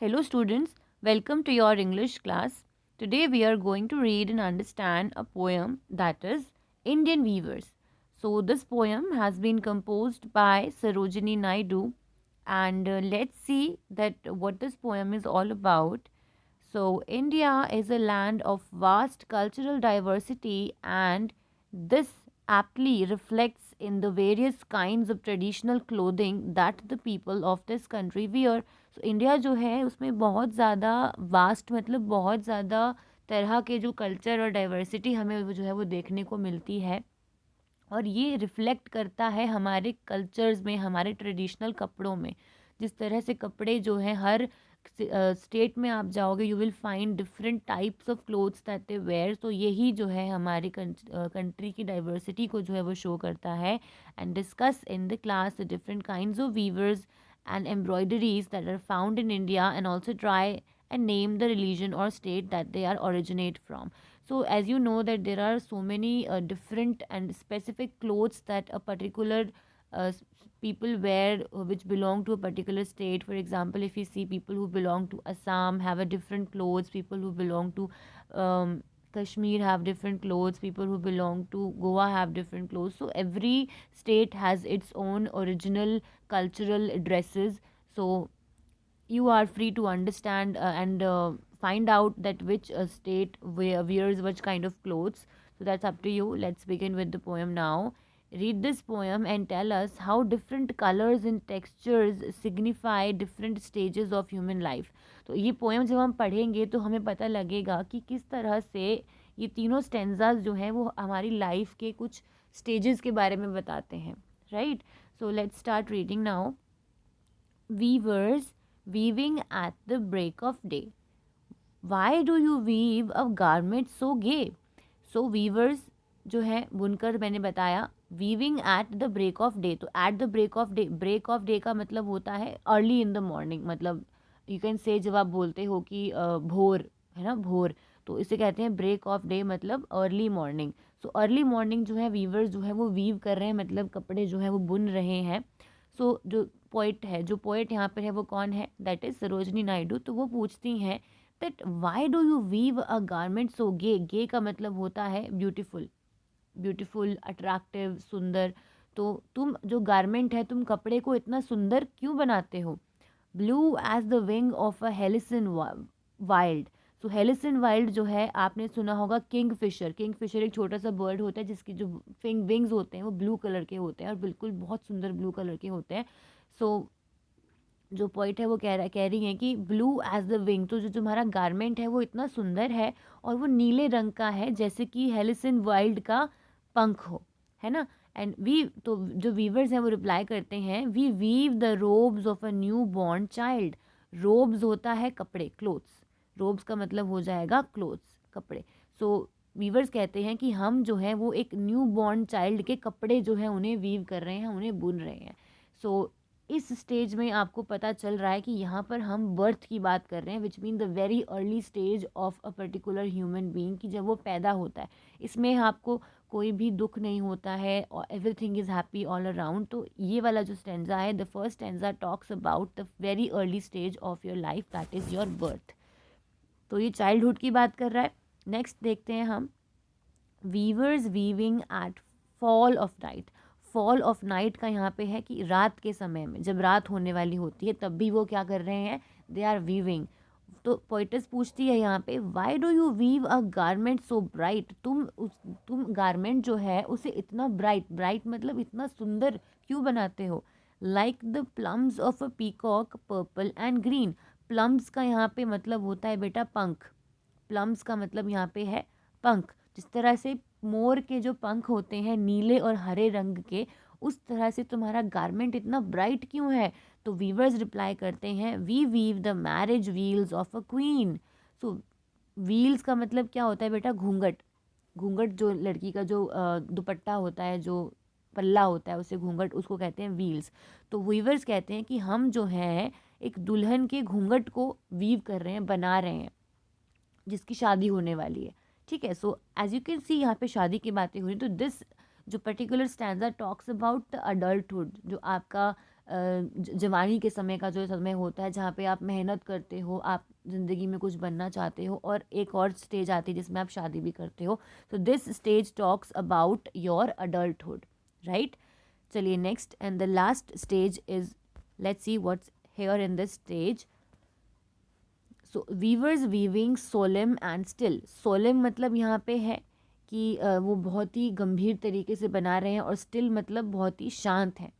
Hello, students. Welcome to your English class. Today, we are going to read and understand a poem that is Indian Weavers. So, this poem has been composed by Sarojini Naidu, and let's see that what this poem is all about. So, India is a land of vast cultural diversity, and this aptly reflects in the various kinds of traditional clothing that the people of this country wear. So, India जो है उसमें बहुत ज़्यादा vast मतलब बहुत ज़्यादा तरह के जो कल्चर और डाइवर्सिटी हमें वो जो है वो देखने को मिलती है और ये रिफ्लेक्ट करता है हमारे कल्चर्स में हमारे ट्रेडिशनल कपड़ों में। जिस तरह से कपड़े जो हैं हर स्टेट में आप जाओगे you will find different types of clothes that they wear. तो यही जो है हमारी कंट्री की डाइवर्सिटी को जो है वो शो करता है। And discuss in the class the different kinds of viewers and embroideries that are found in India, and also try and name the religion or state that they are originate from. So as you know that there are so many different and specific clothes that a particular people wear which belong to a particular state. For example, if you see people who belong to Assam have a different clothes, people who belong to Kashmir have different clothes, people who belong to Goa have different clothes. So every state has its own original cultural dresses. So you are free to understand and find out that which state wears which kind of clothes. So that's up to you. Let's begin with the poem now. Read this poem and tell us how different colors and textures signify different stages of human life. तो ये poem जब हम पढ़ेंगे तो हमें पता लगेगा कि किस तरह से ये तीनों स्टेंजाज जो हैं वो हमारी लाइफ के कुछ स्टेजेस के बारे में बताते हैं, right? So let's start reading now. Weavers weaving at the break of day. Why do you weave a garment so gay? So weavers जो है बुनकर मैंने बताया. Weaving at the break of day. तो at the break of day का मतलब होता है अर्ली इन द मॉर्निंग. मतलब यू कैन से जब आप बोलते हो कि भोर है ना, भोर, तो इसे कहते हैं ब्रेक ऑफ डे मतलब early morning. So early morning जो है वीवर्स जो है वो वीव कर रहे हैं, मतलब कपड़े जो है वो बुन रहे हैं. सो जो पोइट यहाँ पर है वो कौन है? That is Sarojini Naidu. तो वो पूछती हैं that why do you weave a garment so gay. Gay का मतलब होता है ब्यूटीफुल, ब्यूटीफुल, अट्रैक्टिव, सुंदर. तो तुम जो गारमेंट है, तुम कपड़े को इतना सुंदर क्यों बनाते हो? Blue as the wing of a halcyon wild. So halcyon wild जो है आपने सुना होगा किंग फिशर. किंग फिशर एक छोटा सा बर्ड होता है जिसकी जो विंग्स होते हैं वो ब्लू कलर के होते हैं और बिल्कुल बहुत सुंदर ब्लू कलर के होते हैं. सो जो पॉइंट है वो कह रही हैं कि ब्लू एज द विंग. तो जो तुम्हारा गारमेंट है वो इतना सुंदर है और वो नीले रंग का है जैसे कि हेलिसन वाइल्ड का पंख हो, है ना. एंड वी तो जो वीवर्स हैं वो रिप्लाई करते हैं we weave the robes of a new born child. Robes होता है कपड़े, क्लोथ्स. रोब्स का मतलब हो जाएगा क्लोथ्स, कपड़े. सो वीवर्स कहते हैं कि हम जो है वो एक न्यू बॉर्न चाइल्ड के कपड़े जो हैं उन्हें वीव कर रहे हैं, उन्हें बुन रहे हैं. सो इस स्टेज में आपको पता चल रहा है कि यहाँ पर हम बर्थ की बात कर रहे हैं, which mean the very early stage of a particular human being, कि जब वो पैदा होता है. इसमें आपको कोई भी दुख नहीं होता है और everything is happy all around. तो ये वाला जो स्टेंजा है, the first stanza talks about the very early stage of your life, that is your birth. तो ये चाइल्डहुड की बात कर रहा है. नेक्स्ट देखते हैं हम. Weavers weaving at fall of night. Fall of night का यहाँ पे है कि रात के समय में, जब रात होने वाली होती है तब भी वो क्या कर रहे हैं? They are weaving. तो पोइटस पूछती है यहाँ पे why do you weave a garment so bright. तुम गारमेंट जो है उसे इतना ब्राइट, ब्राइट मतलब इतना सुंदर क्यों बनाते हो? Like the plums of a peacock purple and green. Plums का यहाँ पे मतलब होता है बेटा पंख. प्लम्स का मतलब यहाँ पे है पंख. जिस तरह से मोर के जो पंख होते हैं नीले और हरे रंग के, उस तरह से तुम्हारा गारमेंट इतना ब्राइट क्यों है? तो वीवर्स रिप्लाई करते हैं we weave the marriage veils of a queen. So veils का मतलब क्या होता है बेटा? घूंघट. घूंघट जो लड़की का जो दुपट्टा होता है, जो पल्ला होता है, उसे घूंघट, उसको कहते हैं व्हील्स. तो वीवर्स कहते हैं कि हम जो है एक दुल्हन के घूंघट को वीव कर रहे हैं, बना रहे हैं, जिसकी शादी होने वाली है. ठीक है. So as you can see यहाँ पे शादी की बातें हो रही. तो दिस जो particular stanza talks about the adulthood, जो आपका जवानी के समय का जो समय होता है जहाँ पे आप मेहनत करते हो, आप ज़िंदगी में कुछ बनना चाहते हो, और एक और स्टेज आती है जिसमें आप शादी भी करते हो. So this stage talks about your adulthood, right? चलिए next and the last stage is, let's see what's here in this stage. So weavers weaving solemn and still. Solemn मतलब यहाँ पे है कि वो बहुत ही गंभीर तरीके से बना रहे हैं, और still मतलब बहुत ही शांत है.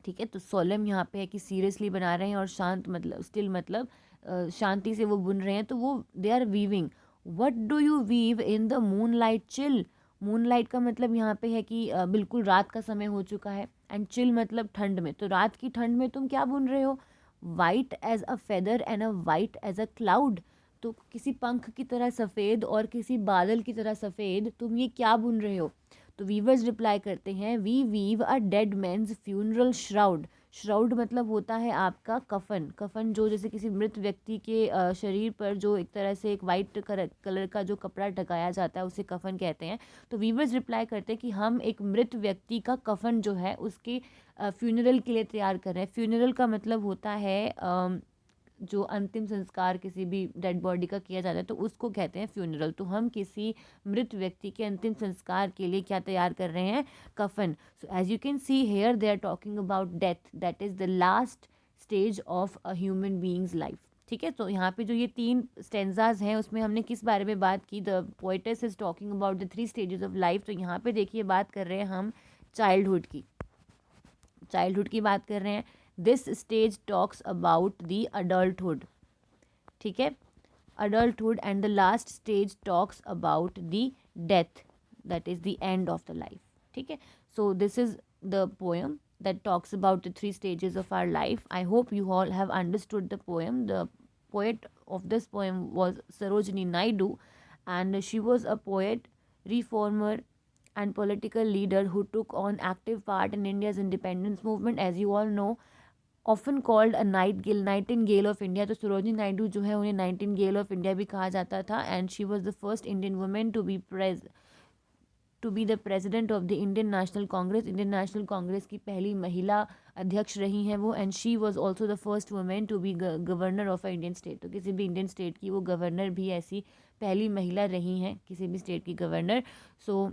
ठीक है, तो सोलम यहाँ पे है कि सीरियसली बना रहे हैं, और शांत मतलब स्टिल मतलब शांति से वो बुन रहे हैं. तो वो they are weaving. What do you weave in the moon light chill. Moon light का मतलब यहाँ पे है कि बिल्कुल रात का समय हो चुका है, एंड चिल मतलब ठंड में. तो रात की ठंड में तुम क्या बुन रहे हो? White as a feather and a white as a cloud. तो किसी पंख की तरह सफ़ेद और किसी बादल की तरह सफ़ेद, तुम ये क्या बुन रहे हो? तो वीवर्स रिप्लाई करते हैं, we weave a dead man's funeral shroud. Shroud मतलब होता है आपका कफन. कफन जो जैसे किसी मृत व्यक्ति के शरीर पर जो एक तरह से एक वाइट कलर का जो कपड़ा ढकाया जाता है, उसे कफन कहते हैं. तो वीवर्स रिप्लाई करते हैं कि हम एक मृत व्यक्ति का कफन जो है उसके फ्यूनरल के लिए तैयार कर रहे हैं. फ्यूनरल का मतलब होता है जो अंतिम संस्कार किसी भी डेड बॉडी का किया जाता है, तो उसको कहते हैं फ्यूनरल. तो हम किसी मृत व्यक्ति के अंतिम संस्कार के लिए क्या तैयार कर रहे हैं? कफन. So as you can see here they are talking about death, that is the last stage of a human being's life. ठीक है, तो यहाँ पे जो ये 3 स्टेंजाज हैं उसमें हमने किस बारे में बात की? The poetess is talking about the 3 stages of life. तो यहाँ पे देखिए बात कर रहे हैं हम चाइल्डहुड की. चाइल्डहुड की बात कर रहे हैं. This stage talks about the adulthood. ठीक है, adulthood. And the last stage talks about the death, that is the end of the life. ठीक है, so this is the poem that talks about the 3 stages of our life. I hope you all have understood the poem. The poet of this poem was Sarojini Naidu, and she was a poet, reformer, and political leader who took on active part in India's independence movement. As you all know, often called a Nightingale of India. तो सरोजिनी नायडू जो है उन्हें Nightingale of India भी कहा जाता था. And she was the first Indian women to be the president of the Indian National Congress. Indian National Congress की पहली महिला अध्यक्ष रही हैं वो. And she was also the first women to be governor of a Indian state. तो किसी भी इंडियन स्टेट की वो गवर्नर भी ऐसी पहली महिला रही हैं, किसी भी स्टेट की governor. So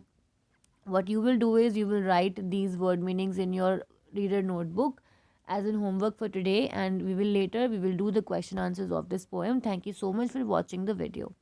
what you will do is you will write these word meanings in your reader notebook as in homework for today, and we will do the question answers of this poem. Thank you so much for watching the video.